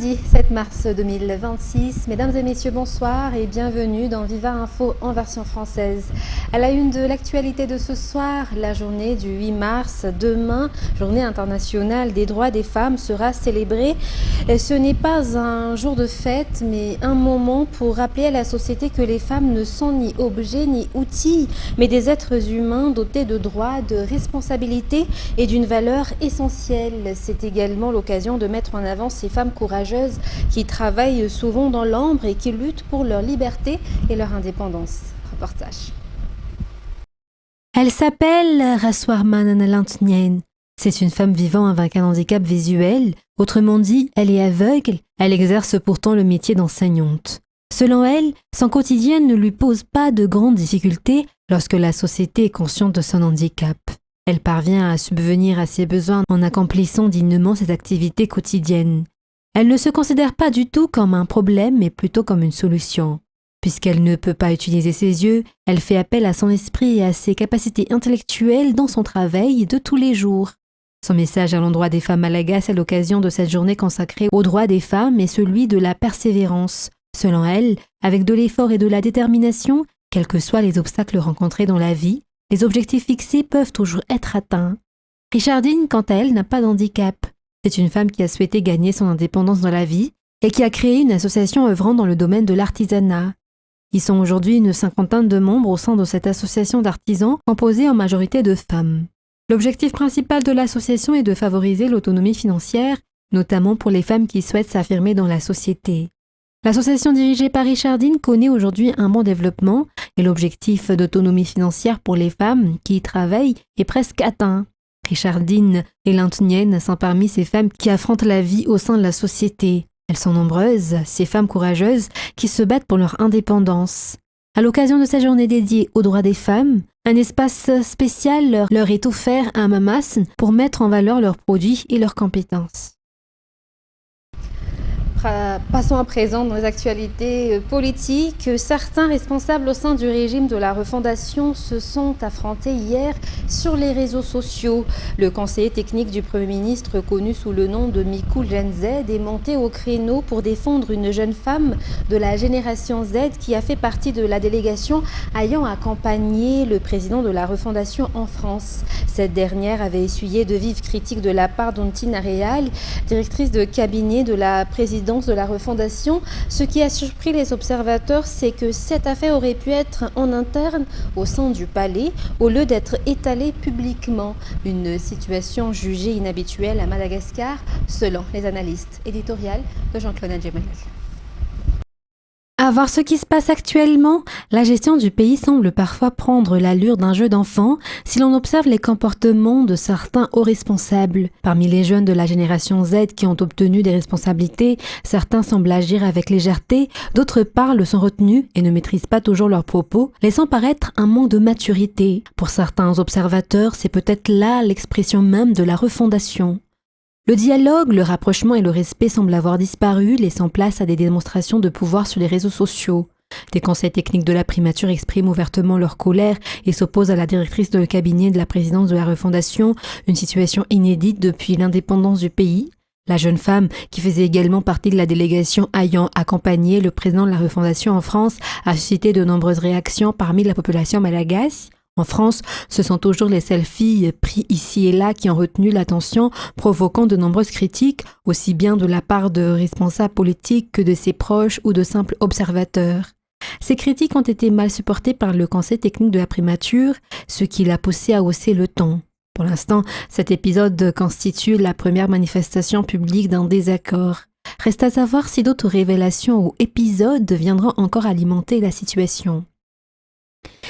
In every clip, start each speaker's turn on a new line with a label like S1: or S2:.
S1: Mardi 7 mars 2026, mesdames et messieurs, bonsoir et bienvenue dans Viva Info en version française. À la une de l'actualité de ce soir, la journée du 8 mars, demain, journée internationale des droits des femmes, sera célébrée. Et ce n'est pas un jour de fête, mais un moment pour rappeler à la société que les femmes ne sont ni objets ni outils, mais des êtres humains dotés de droits, de responsabilités et d'une valeur essentielle. C'est également l'occasion de mettre en avant ces femmes courageuses qui travaillent souvent dans l'ombre et qui luttent pour leur liberté et leur indépendance. Reportage.
S2: Elle s'appelle Raswarman Lantnien. C'est une femme vivant avec un handicap visuel. Autrement dit, elle est aveugle. Elle exerce pourtant le métier d'enseignante. Selon elle, son quotidien ne lui pose pas de grandes difficultés lorsque la société est consciente de son handicap. Elle parvient à subvenir à ses besoins en accomplissant dignement ses activités quotidiennes. Elle ne se considère pas du tout comme un problème, mais plutôt comme une solution. Puisqu'elle ne peut pas utiliser ses yeux, elle fait appel à son esprit et à ses capacités intellectuelles dans son travail de tous les jours. Son message à l'endroit des femmes malagasy à l'occasion de cette journée consacrée aux droits des femmes est celui de la persévérance. Selon elle, avec de l'effort et de la détermination, quels que soient les obstacles rencontrés dans la vie, les objectifs fixés peuvent toujours être atteints. Richardine, quant à elle, n'a pas d'handicap. C'est une femme qui a souhaité gagner son indépendance dans la vie et qui a créé une association œuvrant dans le domaine de l'artisanat. Ils sont aujourd'hui une cinquantaine de membres au sein de cette association d'artisans composée en majorité de femmes. L'objectif principal de l'association est de favoriser l'autonomie financière, notamment pour les femmes qui souhaitent s'affirmer dans la société. L'association dirigée par Richardine connaît aujourd'hui un bon développement et l'objectif d'autonomie financière pour les femmes qui y travaillent est presque atteint. Richardine et Lantnien sont parmi ces femmes qui affrontent la vie au sein de la société. Elles sont nombreuses, ces femmes courageuses qui se battent pour leur indépendance. À l'occasion de cette journée dédiée aux droits des femmes, un espace spécial leur est offert à Mamas pour mettre en valeur leurs produits et leurs compétences.
S1: Passons à présent dans les actualités politiques. Certains responsables au sein du régime de la refondation se sont affrontés hier sur les réseaux sociaux. Le conseiller technique du Premier ministre, connu sous le nom de Mikou Gen Z, est monté au créneau pour défendre une jeune femme de la génération Z qui a fait partie de la délégation ayant accompagné le président de la refondation en France. Cette dernière avait essuyé de vives critiques de la part d'Ontine Areal, directrice de cabinet de la présidence de la refondation. Ce qui a surpris les observateurs, c'est que cette affaire aurait pu être en interne au sein du palais au lieu d'être étalée publiquement. Une situation jugée inhabituelle à Madagascar, selon les analystes éditoriales de Jean-Claude Ndjemelel.
S2: À voir ce qui se passe actuellement, la gestion du pays semble parfois prendre l'allure d'un jeu d'enfant si l'on observe les comportements de certains hauts responsables. Parmi les jeunes de la génération Z qui ont obtenu des responsabilités, certains semblent agir avec légèreté, d'autres parlent sans retenue et ne maîtrisent pas toujours leurs propos, laissant paraître un manque de maturité. Pour certains observateurs, c'est peut-être là l'expression même de la refondation. Le dialogue, le rapprochement et le respect semblent avoir disparu, laissant place à des démonstrations de pouvoir sur les réseaux sociaux. Des conseils techniques de la primature expriment ouvertement leur colère et s'opposent à la directrice de cabinet de la présidence de la refondation, une situation inédite depuis l'indépendance du pays. La jeune femme, qui faisait également partie de la délégation ayant accompagné le président de la refondation en France, a suscité de nombreuses réactions parmi la population malagasy. En France, ce sont toujours les selfies pris ici et là qui ont retenu l'attention, provoquant de nombreuses critiques, aussi bien de la part de responsables politiques que de ses proches ou de simples observateurs. Ces critiques ont été mal supportées par le conseil technique de la primature, ce qui l'a poussé à hausser le ton. Pour l'instant, cet épisode constitue la première manifestation publique d'un désaccord. Reste à savoir si d'autres révélations ou épisodes viendront encore alimenter la situation.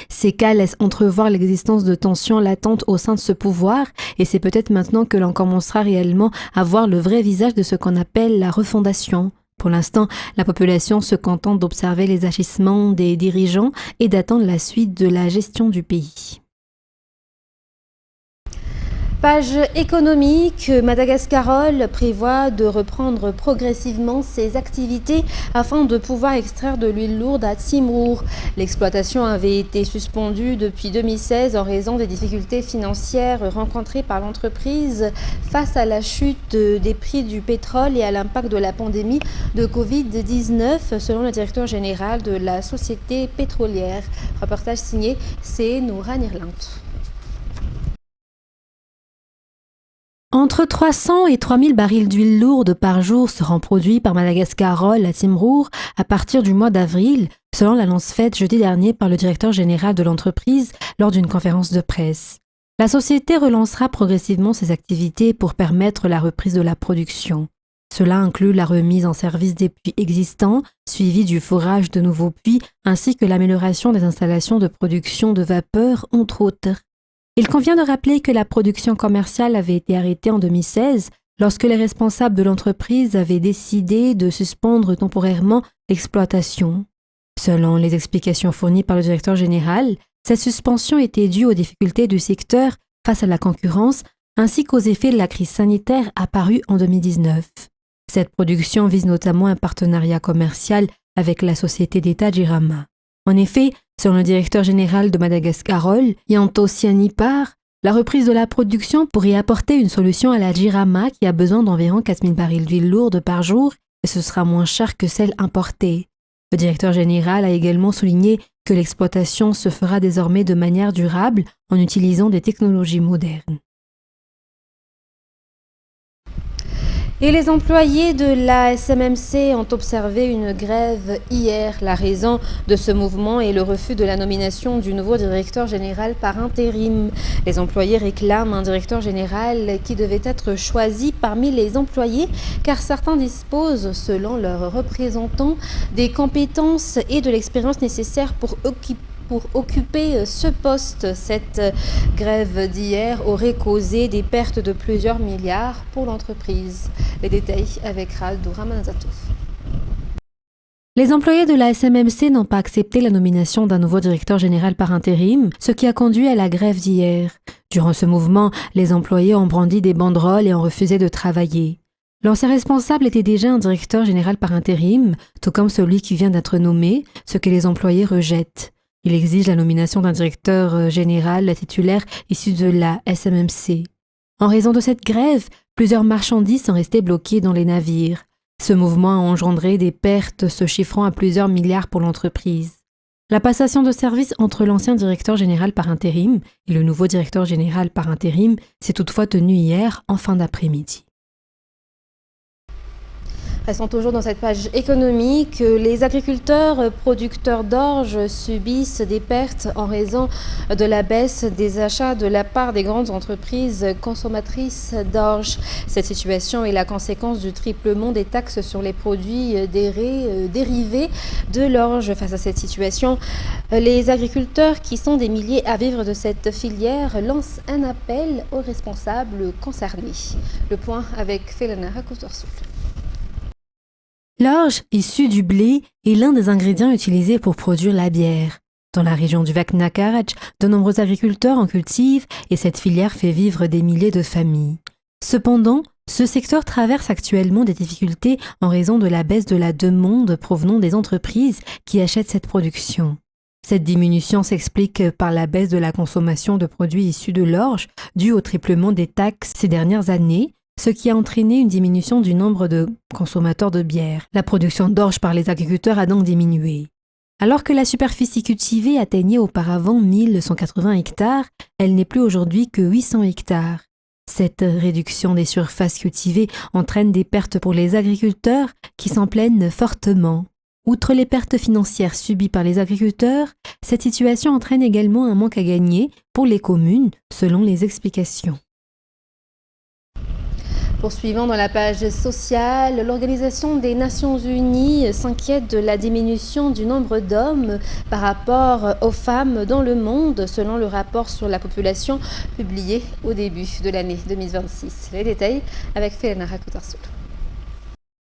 S2: Ces cas laissent entrevoir l'existence de tensions latentes au sein de ce pouvoir et c'est peut-être maintenant que l'on commencera réellement à voir le vrai visage de ce qu'on appelle la refondation. Pour l'instant, la population se contente d'observer les agissements des dirigeants et d'attendre la suite de la gestion du pays.
S1: Page économique, Madagascarol prévoit de reprendre progressivement ses activités afin de pouvoir extraire de l'huile lourde à Timrur. L'exploitation avait été suspendue depuis 2016 en raison des difficultés financières rencontrées par l'entreprise face à la chute des prix du pétrole et à l'impact de la pandémie de Covid-19, selon le directeur général de la société pétrolière. Reportage signé C. Noura Nirlant.
S2: Entre 300 et 3000 barils d'huile lourde par jour seront produits par Madagascarol à Timrur à partir du mois d'avril, selon l'annonce faite jeudi dernier par le directeur général de l'entreprise lors d'une conférence de presse. La société relancera progressivement ses activités pour permettre la reprise de la production. Cela inclut la remise en service des puits existants, suivi du forage de nouveaux puits, ainsi que l'amélioration des installations de production de vapeur, entre autres. Il convient de rappeler que la production commerciale avait été arrêtée en 2016 lorsque les responsables de l'entreprise avaient décidé de suspendre temporairement l'exploitation. Selon les explications fournies par le directeur général, cette suspension était due aux difficultés du secteur face à la concurrence ainsi qu'aux effets de la crise sanitaire apparue en 2019. Cette production vise notamment un partenariat commercial avec la société d'État Jirama. En effet, selon le directeur général de Madagascarol, Yanto Sianipar, la reprise de la production pourrait apporter une solution à la Jirama qui a besoin d'environ 4000 barils d'huile lourde par jour et ce sera moins cher que celle importée. Le directeur général a également souligné que l'exploitation se fera désormais de manière durable en utilisant des technologies modernes.
S1: Et les employés de la SMMC ont observé une grève hier. La raison de ce mouvement est le refus de la nomination du nouveau directeur général par intérim. Les employés réclament un directeur général qui devait être choisi parmi les employés car certains disposent, selon leurs représentants, des compétences et de l'expérience nécessaires pour occuper ce poste. Cette grève d'hier aurait causé des pertes de plusieurs milliards pour l'entreprise. Les détails avec Raldo Ramanzatouf.
S2: Les employés de la SMMC n'ont pas accepté la nomination d'un nouveau directeur général par intérim, ce qui a conduit à la grève d'hier. Durant ce mouvement, les employés ont brandi des banderoles et ont refusé de travailler. L'ancien responsable était déjà un directeur général par intérim, tout comme celui qui vient d'être nommé, ce que les employés rejettent. Il exige la nomination d'un directeur général titulaire issu de la SMMC. En raison de cette grève, plusieurs marchandises sont restées bloquées dans les navires. Ce mouvement a engendré des pertes se chiffrant à plusieurs milliards pour l'entreprise. La passation de service entre l'ancien directeur général par intérim et le nouveau directeur général par intérim s'est toutefois tenue hier en fin d'après-midi.
S1: Restons toujours dans cette page économique. Les agriculteurs producteurs d'orge subissent des pertes en raison de la baisse des achats de la part des grandes entreprises consommatrices d'orge. Cette situation est la conséquence du triplement des taxes sur les produits dérivés de l'orge. Face à cette situation, les agriculteurs, qui sont des milliers à vivre de cette filière, lancent un appel aux responsables concernés. Le point avec Felana Rakotorsoul.
S2: L'orge, issue du blé, est l'un des ingrédients utilisés pour produire la bière. Dans la région du Vaknakarach, de nombreux agriculteurs en cultivent et cette filière fait vivre des milliers de familles. Cependant, ce secteur traverse actuellement des difficultés en raison de la baisse de la demande provenant des entreprises qui achètent cette production. Cette diminution s'explique par la baisse de la consommation de produits issus de l'orge due au triplement des taxes ces dernières années, ce qui a entraîné une diminution du nombre de consommateurs de bière. La production d'orge par les agriculteurs a donc diminué. Alors que la superficie cultivée atteignait auparavant 1180 hectares, elle n'est plus aujourd'hui que 800 hectares. Cette réduction des surfaces cultivées entraîne des pertes pour les agriculteurs qui s'en plaignent fortement. Outre les pertes financières subies par les agriculteurs, cette situation entraîne également un manque à gagner pour les communes, selon les explications.
S1: Poursuivant dans la page sociale, l'Organisation des Nations Unies s'inquiète de la diminution du nombre d'hommes par rapport aux femmes dans le monde, selon le rapport sur la population publié au début de l'année 2026. Les détails avec Felana Rakotorsoul.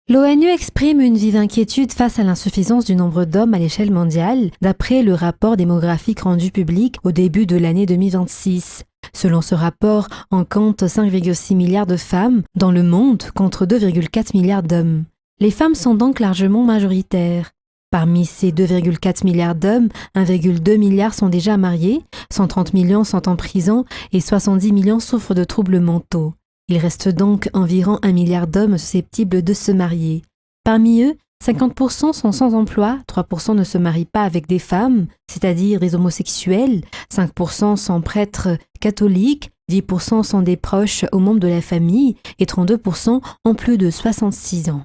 S2: L'ONU exprime une vive inquiétude face à l'insuffisance du nombre d'hommes à l'échelle mondiale, d'après le rapport démographique rendu public au début de l'année 2026. Selon ce rapport, on compte 5,6 milliards de femmes dans le monde contre 2,4 milliards d'hommes. Les femmes sont donc largement majoritaires. Parmi ces 2,4 milliards d'hommes, 1,2 milliard sont déjà mariés, 130 millions sont en prison et 70 millions souffrent de troubles mentaux. Il reste donc environ 1 milliard d'hommes susceptibles de se marier. Parmi eux, 50% sont sans emploi, 3% ne se marient pas avec des femmes, c'est-à-dire des homosexuels, 5% sont prêtres catholiques, 10% sont des proches aux membres de la famille et 32% ont plus de 66 ans.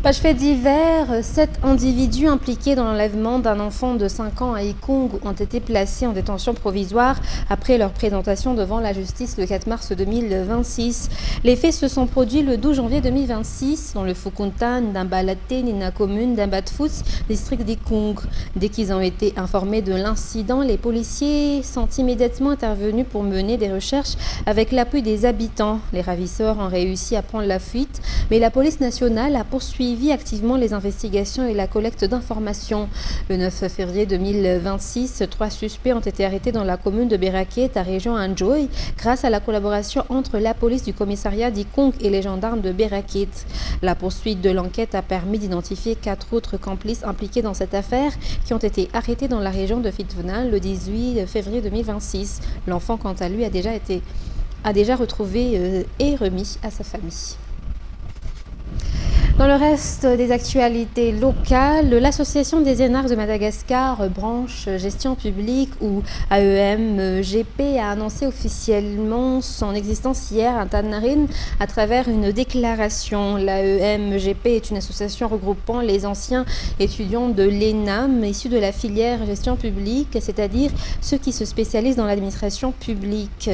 S1: Page fait divers, 7 individus impliqués dans l'enlèvement d'un enfant de 5 ans à Ikung ont été placés en détention provisoire après leur présentation devant la justice le 4 mars 2026. Les faits se sont produits le 12 janvier 2026 dans le Fukuntan d'Ambalate, Nina commune d'Ambatfuts, district d'Ikung. Dès qu'ils ont été informés de l'incident, les policiers sont immédiatement intervenus pour mener des recherches avec l'appui des habitants. Les ravisseurs ont réussi à prendre la fuite, mais la police nationale a poursuivi activement les investigations et la collecte d'informations. Le 9 février 2026, 3 suspects ont été arrêtés dans la commune de Beraket, à région Anjoy, grâce à la collaboration entre la police du commissariat d'Ikung et les gendarmes de Beraket. La poursuite de l'enquête a permis d'identifier 4 autres complices impliqués dans cette affaire qui ont été arrêtés dans la région de Fitvnal le 18 février 2026. L'enfant, quant à lui, a déjà retrouvé et remis à sa famille. Dans le reste des actualités locales, l'Association des énarques de Madagascar, branche gestion publique ou AEMGP, a annoncé officiellement son existence hier à Tanarine à travers une déclaration. L'AEMGP est une association regroupant les anciens étudiants de l'ENAM issus de la filière gestion publique, c'est-à-dire ceux qui se spécialisent dans l'administration publique.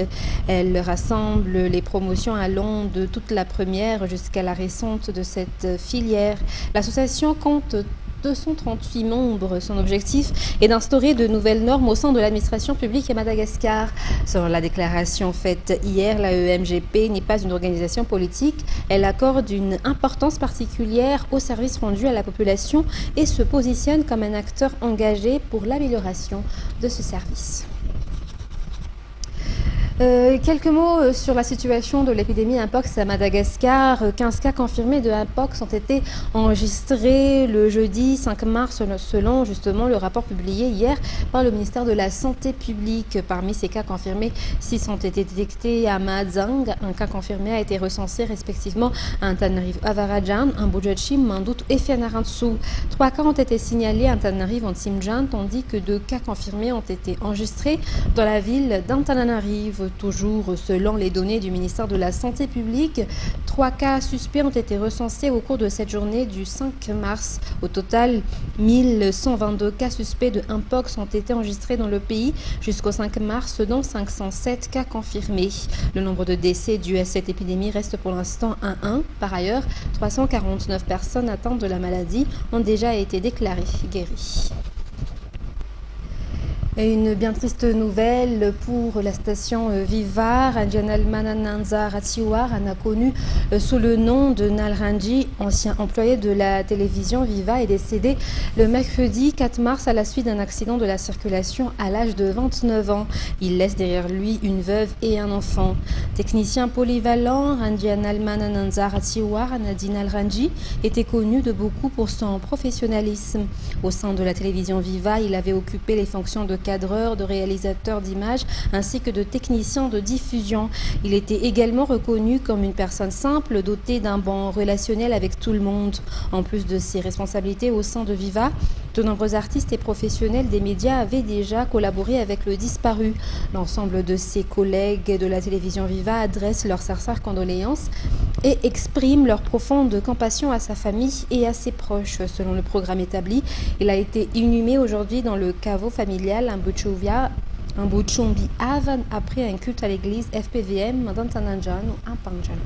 S1: Elle rassemble les promotions allant de toute la première jusqu'à la récente de cette filière. L'association compte 238 membres. Son objectif est d'instaurer de nouvelles normes au sein de l'administration publique à Madagascar. Selon la déclaration faite hier, l'AEMGP n'est pas une organisation politique. Elle accorde une importance particulière au service rendu à la population et se positionne comme un acteur engagé pour l'amélioration de ce service. Quelques mots sur la situation de l'épidémie Mpox à Madagascar. 15 cas confirmés de Mpox ont été enregistrés le jeudi 5 mars selon justement le rapport publié hier par le ministère de la Santé publique. Parmi ces cas confirmés, 6 ont été détectés à Madzang. Un cas confirmé a été recensé respectivement à Antananarivo Avarajan, Ambojachim, Mandout et Fianarantsoa. 3 cas ont été signalés à Antananarivo Antsimjan, tandis que 2 cas confirmés ont été enregistrés dans la ville d'Antananarivo. Toujours selon les données du ministère de la Santé publique, 3 cas suspects ont été recensés au cours de cette journée du 5 mars. Au total, 1122 cas suspects de Mpox ont été enregistrés dans le pays jusqu'au 5 mars, dont 507 cas confirmés. Le nombre de décès dus à cette épidémie reste pour l'instant à 1. Par ailleurs, 349 personnes atteintes de la maladie ont déjà été déclarées guéries. Et une bien triste nouvelle pour la station Viva. Ranjanal Manananza Ratiwar, a connu sous le nom de Nalranji, ancien employé de la télévision Viva, est décédé le mercredi 4 mars à la suite d'un accident de la circulation à l'âge de 29 ans. Il laisse derrière lui une veuve et un enfant. Technicien polyvalent, Ranjanal Manananza Ratiwar, Nadine Nalranji, était connu de beaucoup pour son professionnalisme. Au sein de la télévision Viva, il avait occupé les fonctions de cadreur, de réalisateur d'images ainsi que de technicien de diffusion. Il était également reconnu comme une personne simple, dotée d'un bon relationnel avec tout le monde. En plus de ses responsabilités au sein de Viva, de nombreux artistes et professionnels des médias avaient déjà collaboré avec le disparu. L'ensemble de ses collègues de la télévision Viva adressent leurs sincères condoléances et expriment leur profonde compassion à sa famille et à ses proches. Selon le programme établi, il a été inhumé aujourd'hui dans le caveau familial un Buchumbi Avan après un culte à l'église FPVM d'Antananjan ou Impanjan.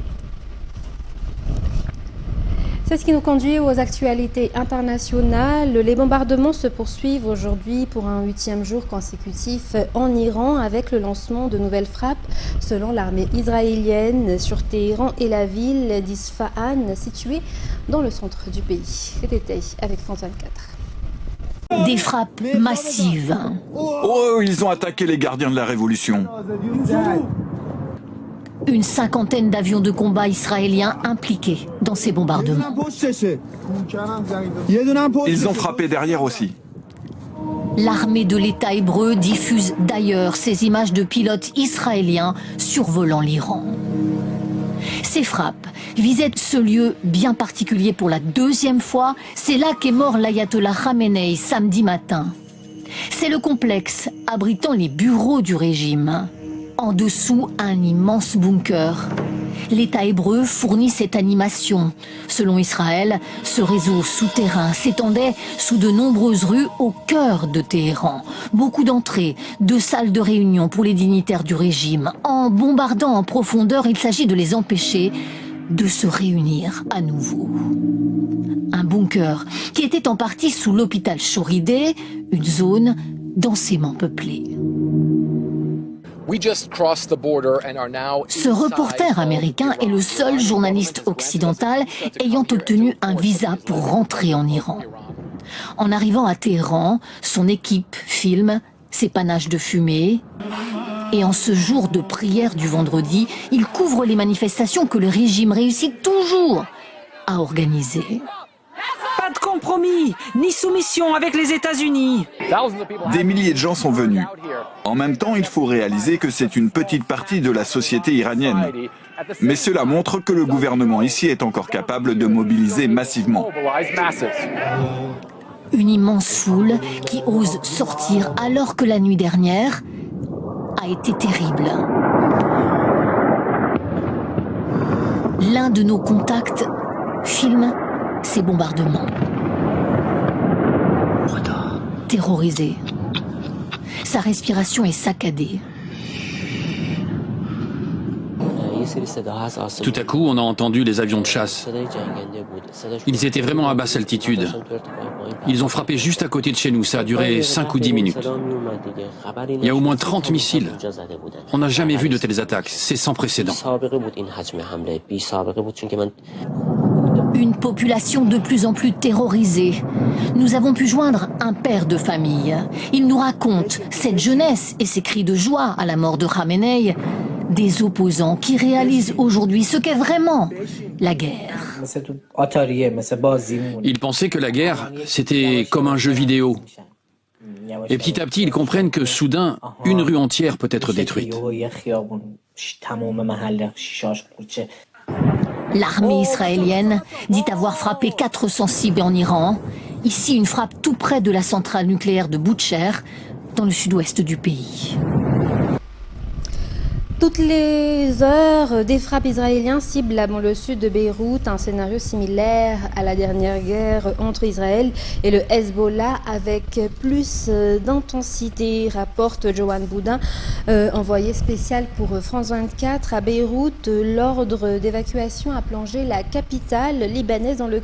S1: C'est ce qui nous conduit aux actualités internationales. Les bombardements se poursuivent aujourd'hui pour un 8e jour consécutif en Iran avec le lancement de nouvelles frappes selon l'armée israélienne sur Téhéran et la ville d'Isfahan située dans le centre du pays. Les détails avec France 24.
S3: Des frappes massives.
S4: Oh, ils ont attaqué les gardiens de la Révolution.
S3: Une cinquantaine d'avions de combat israéliens impliqués dans ces bombardements.
S4: Ils ont frappé derrière aussi.
S3: L'armée de l'État hébreu diffuse d'ailleurs ces images de pilotes israéliens survolant l'Iran. Ces frappes visaient ce lieu bien particulier pour la deuxième fois. C'est là qu'est mort l'ayatollah Khamenei samedi matin. C'est le complexe abritant les bureaux du régime. En dessous, un immense bunker. L'État hébreu fournit cette animation. Selon Israël, ce réseau souterrain s'étendait sous de nombreuses rues au cœur de Téhéran. Beaucoup d'entrées, de salles de réunion pour les dignitaires du régime. En bombardant en profondeur, il s'agit de les empêcher de se réunir à nouveau. Un bunker qui était en partie sous l'hôpital Shorideh, une zone densément peuplée. Ce reporter américain est le seul journaliste occidental ayant obtenu un visa pour rentrer en Iran. En arrivant à Téhéran, son équipe filme ses panaches de fumée. Et en ce jour de prière du vendredi, il couvre les manifestations que le régime réussit toujours à organiser.
S5: Pas de compromis, ni soumission avec les États-Unis.
S4: Des milliers de gens sont venus. En même temps, il faut réaliser que c'est une petite partie de la société iranienne. Mais cela montre que le gouvernement ici est encore capable de mobiliser massivement.
S3: Une immense foule qui ose sortir alors que la nuit dernière a été terrible. L'un de nos contacts filme ces bombardements. Terrorisé. Sa respiration est saccadée.
S6: Tout à coup, on a entendu les avions de chasse. Ils étaient vraiment à basse altitude. Ils ont frappé juste à côté de chez nous. Ça a duré 5 ou 10 minutes. Il y a au moins 30 missiles. On n'a jamais vu de telles attaques. C'est sans précédent.
S3: Une population de plus en plus terrorisée. Nous avons pu joindre un père de famille. Il nous raconte cette jeunesse et ses cris de joie à la mort de Khamenei. Des opposants qui réalisent aujourd'hui ce qu'est vraiment la guerre.
S6: Ils pensaient que la guerre, c'était comme un jeu vidéo. Et petit à petit, ils comprennent que soudain, une rue entière peut être détruite.
S3: L'armée israélienne dit avoir frappé 400 cibles en Iran. Ici, une frappe tout près de la centrale nucléaire de Boucher, dans le sud-ouest du pays.
S1: Toutes les heures, des frappes israéliennes ciblent dans le sud de Beyrouth, un scénario similaire à la dernière guerre entre Israël et le Hezbollah avec plus d'intensité, rapporte Joanne Boudin, envoyé spécial pour France 24 à Beyrouth. L'ordre d'évacuation a plongé la capitale libanaise dans le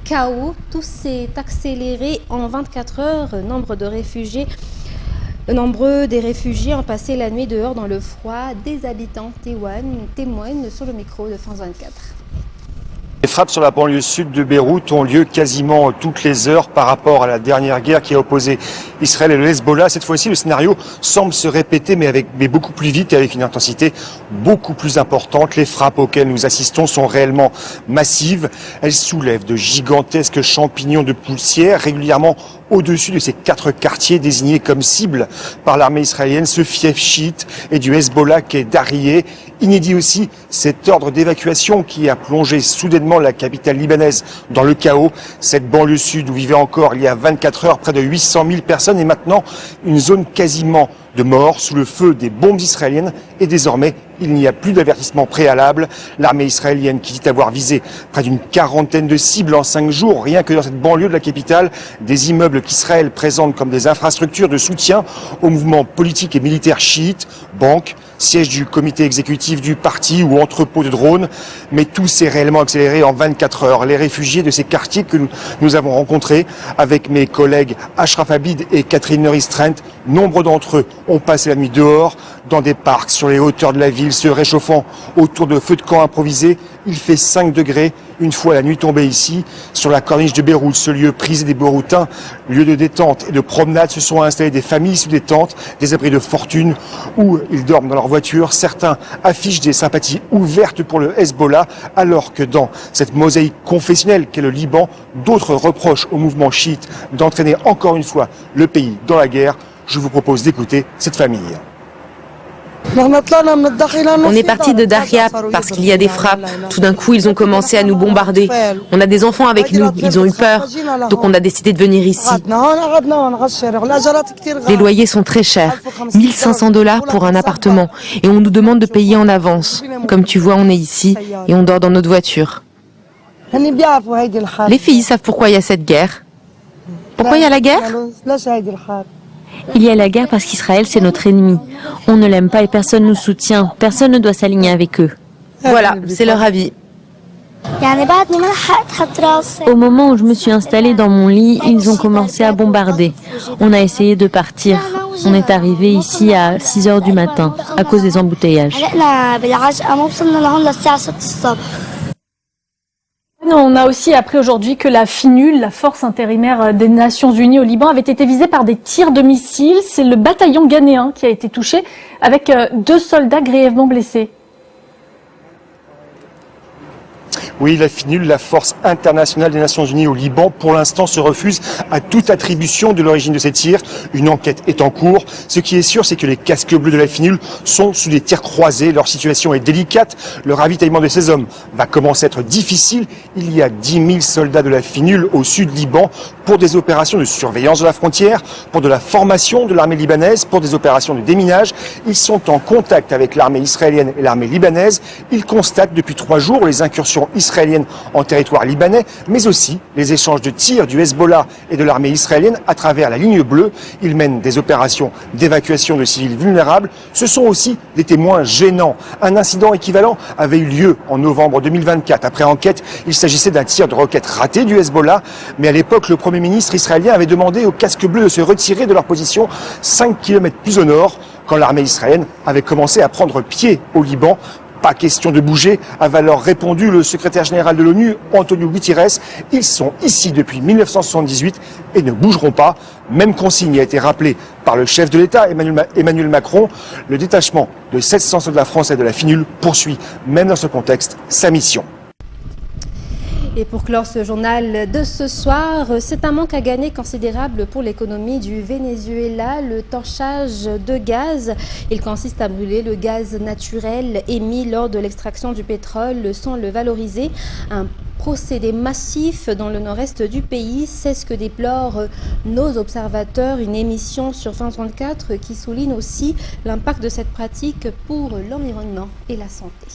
S1: chaos. Tout s'est accéléré en 24 heures. Nombreux des réfugiés ont passé la nuit dehors dans le froid. Des habitants témoignent sur le micro de France 24.
S7: Les frappes sur la banlieue sud de Beyrouth ont lieu quasiment toutes les heures par rapport à la dernière guerre qui a opposé Israël et le Hezbollah. Cette fois-ci, le scénario semble se répéter, mais beaucoup plus vite et avec une intensité beaucoup plus importante. Les frappes auxquelles nous assistons sont réellement massives. Elles soulèvent de gigantesques champignons de poussière régulièrement au-dessus de ces 4 quartiers désignés comme cibles par l'armée israélienne, ce fief chiite et du Hezbollah qui est Dariyeh. Inédit aussi cet ordre d'évacuation qui a plongé soudainement la capitale libanaise dans le chaos. Cette banlieue sud où vivaient encore il y a 24 heures près de 800 000 personnes est maintenant une zone quasiment de mort sous le feu des bombes israéliennes et désormais il n'y a plus d'avertissement préalable. L'armée israélienne qui dit avoir visé près d'une quarantaine de cibles en 5 jours, rien que dans cette banlieue de la capitale, des immeubles qu'Israël présente comme des infrastructures de soutien aux mouvements politiques et militaires chiites, banques, siège du comité exécutif du parti ou entrepôt de drones. Mais tout s'est réellement accéléré en 24 heures. Les réfugiés de ces quartiers que nous avons rencontrés avec mes collègues Ashraf Abid et Catherine Neuristrent, nombre d'entre eux ont passé la nuit dehors dans des parcs, sur les hauteurs de la ville, se réchauffant autour de feux de camp improvisés. Il fait 5 degrés une fois la nuit tombée ici, sur la corniche de Beyrouth, ce lieu prisé des Beyrouthins, lieu de détente et de promenade. Se sont installées des familles sous des tentes, des abris de fortune où ils dorment dans leur voiture. Certains affichent des sympathies ouvertes pour le Hezbollah, alors que dans cette mosaïque confessionnelle qu'est le Liban, d'autres reprochent au mouvement chiite d'entraîner encore une fois le pays dans la guerre. Je vous propose d'écouter cette famille.
S8: On est parti de Daria parce qu'il y a des frappes. Tout d'un coup, ils ont commencé à nous bombarder. On a des enfants avec nous, ils ont eu peur. Donc on a décidé de venir ici. Les loyers sont très chers, 1 500 $ pour un appartement. Et on nous demande de payer en avance. Comme tu vois, on est ici et on dort dans notre voiture. Les filles savent pourquoi il y a cette guerre. Pourquoi il y a la guerre ?
S9: Il y a la guerre parce qu'Israël, c'est notre ennemi. On ne l'aime pas et personne ne nous soutient. Personne ne doit s'aligner avec eux.
S8: Voilà, c'est leur avis.
S9: Au moment où je me suis installée dans mon lit, ils ont commencé à bombarder. On a essayé de partir. On est arrivé ici à 6 h du matin à cause des embouteillages.
S10: On a aussi appris aujourd'hui que la FINUL, la force intérimaire des Nations Unies au Liban, avait été visée par des tirs de missiles. C'est le bataillon ghanéen qui a été touché, avec 2 soldats grièvement blessés.
S7: Oui, la FINUL, la Force internationale des Nations Unies au Liban, pour l'instant se refuse à toute attribution de l'origine de ces tirs. Une enquête est en cours. Ce qui est sûr, c'est que les casques bleus de la FINUL sont sous des tirs croisés. Leur situation est délicate. Le ravitaillement de ces hommes va commencer à être difficile. Il y a 10 000 soldats de la FINUL au sud Liban pour des opérations de surveillance de la frontière, pour de la formation de l'armée libanaise, pour des opérations de déminage. Ils sont en contact avec l'armée israélienne et l'armée libanaise. Ils constatent depuis 3 jours les incursions israélienne en territoire libanais, mais aussi les échanges de tirs du Hezbollah et de l'armée israélienne à travers la ligne bleue. Ils mènent des opérations d'évacuation de civils vulnérables. Ce sont aussi des témoins gênants. Un incident équivalent avait eu lieu en novembre 2024. Après enquête, il s'agissait d'un tir de roquette raté du Hezbollah, mais à l'époque, le Premier ministre israélien avait demandé aux casques bleus de se retirer de leur position 5 km plus au nord, quand l'armée israélienne avait commencé à prendre pied au Liban. Pas question de bouger, avait alors répondu le secrétaire général de l'ONU, Antonio Guterres. Ils sont ici depuis 1978 et ne bougeront pas. Même consigne a été rappelée par le chef de l'État, Emmanuel Macron. Le détachement de 700 soldats français de la FINUL poursuit, même dans ce contexte, sa mission.
S1: Et pour clore ce journal de ce soir, c'est un manque à gagner considérable pour l'économie du Venezuela, le torchage de gaz. Il consiste à brûler le gaz naturel émis lors de l'extraction du pétrole sans le valoriser. Un procédé massif dans le nord-est du pays, c'est ce que déplorent nos observateurs. Une émission sur France 24 qui souligne aussi l'impact de cette pratique pour l'environnement et la santé.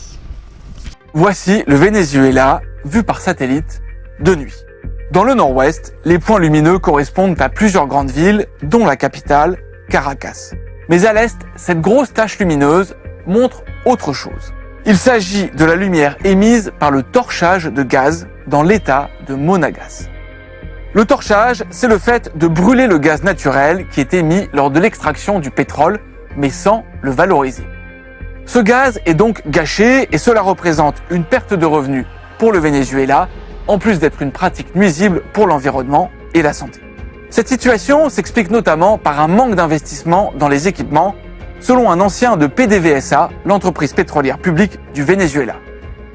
S11: Voici le Venezuela vu par satellite de nuit. Dans le nord-ouest, les points lumineux correspondent à plusieurs grandes villes, dont la capitale, Caracas. Mais à l'est, cette grosse tache lumineuse montre autre chose. Il s'agit de la lumière émise par le torchage de gaz dans l'état de Monagas. Le torchage, c'est le fait de brûler le gaz naturel qui est émis lors de l'extraction du pétrole, mais sans le valoriser. Ce gaz est donc gâché et cela représente une perte de revenus pour le Venezuela, en plus d'être une pratique nuisible pour l'environnement et la santé. Cette situation s'explique notamment par un manque d'investissement dans les équipements, selon un ancien de PDVSA, l'entreprise pétrolière publique du Venezuela.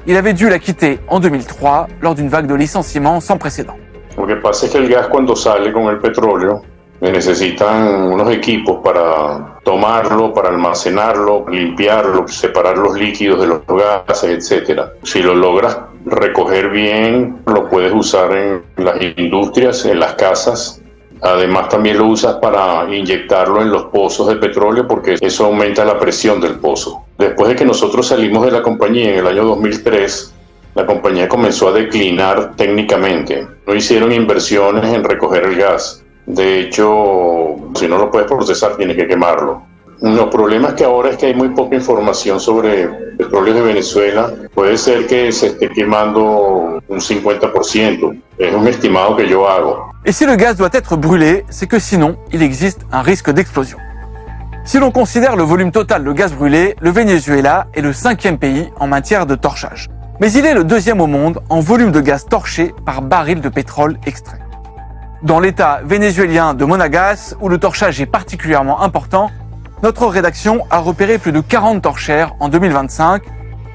S11: Il avait dû la quitter en 2003 lors d'une vague de licenciements sans précédent.
S12: Lo que pasa es que el gas cuando sale con el petróleo necesitan unos equipos para tomarlo, para almacenarlo, limpiarlo, separar los líquidos de los gases, etc. Si lo logras recoger bien, lo puedes usar en las industrias, en las casas. Además también lo usas para inyectarlo en los pozos de petróleo porque eso aumenta la presión del pozo. Después de que nosotros salimos de la compañía en el año 2003, la compañía comenzó a declinar técnicamente. No hicieron inversiones en recoger el gas. De hecho, si no lo puedes procesar, tienes que quemarlo. Los problemas que ahora es que hay muy poca información sobre petróleos de Venezuela. Puede ser que se esté quemando un 50%. Es un estimado que yo hago.
S11: Et si le gaz doit être brûlé, c'est que sinon, il existe un risque d'explosion. Si l'on considère le volume total de gaz brûlé, le Venezuela est le 5e pays en matière de torchage. Mais il est le 2e au monde en volume de gaz torché par baril de pétrole extrait. Dans l'état vénézuélien de Monagas, où le torchage est particulièrement important, notre rédaction a repéré plus de 40 torchères en 2025,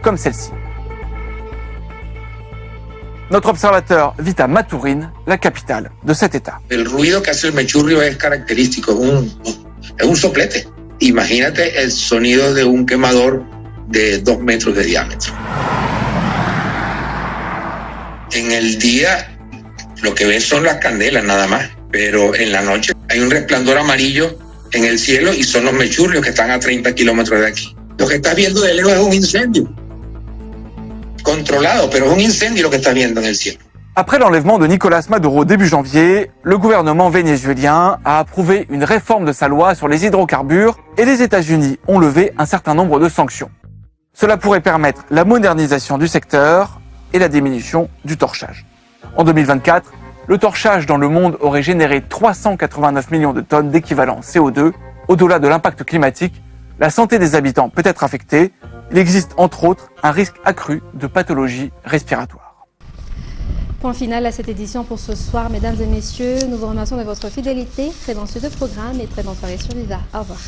S11: comme celle-ci. Notre observateur vit à Maturín, la capitale de cet état.
S13: El ruido que hace el mechurrio es característico, es un soplete. Imagínate el sonido de un quemador de 2 metros de diámetro. En el día lo que ves son las candelas nada más, pero en la noche hay un resplandor amarillo en el cielo y son los mechurrios que están a 30 kilómetros de aquí. Lo que estás viendo de lejos es un incendio. Controlado, pero es un incendio lo que estás viendo en el cielo.
S11: Après l'enlèvement de Nicolás Maduro début janvier, le gouvernement vénézuélien a approuvé une réforme de sa loi sur les hydrocarbures et les États-Unis ont levé un certain nombre de sanctions. Cela pourrait permettre la modernisation du secteur et la diminution du torchage. En 2024, le torchage dans le monde aurait généré 389 millions de tonnes d'équivalent CO2. Au-delà de l'impact climatique, la santé des habitants peut être affectée. Il existe entre autres un risque accru de pathologies respiratoires.
S1: Point final à cette édition pour ce soir, mesdames et messieurs. Nous vous remercions de votre fidélité. Très bon suite de programme et très bonne soirée sur Viva. Au revoir.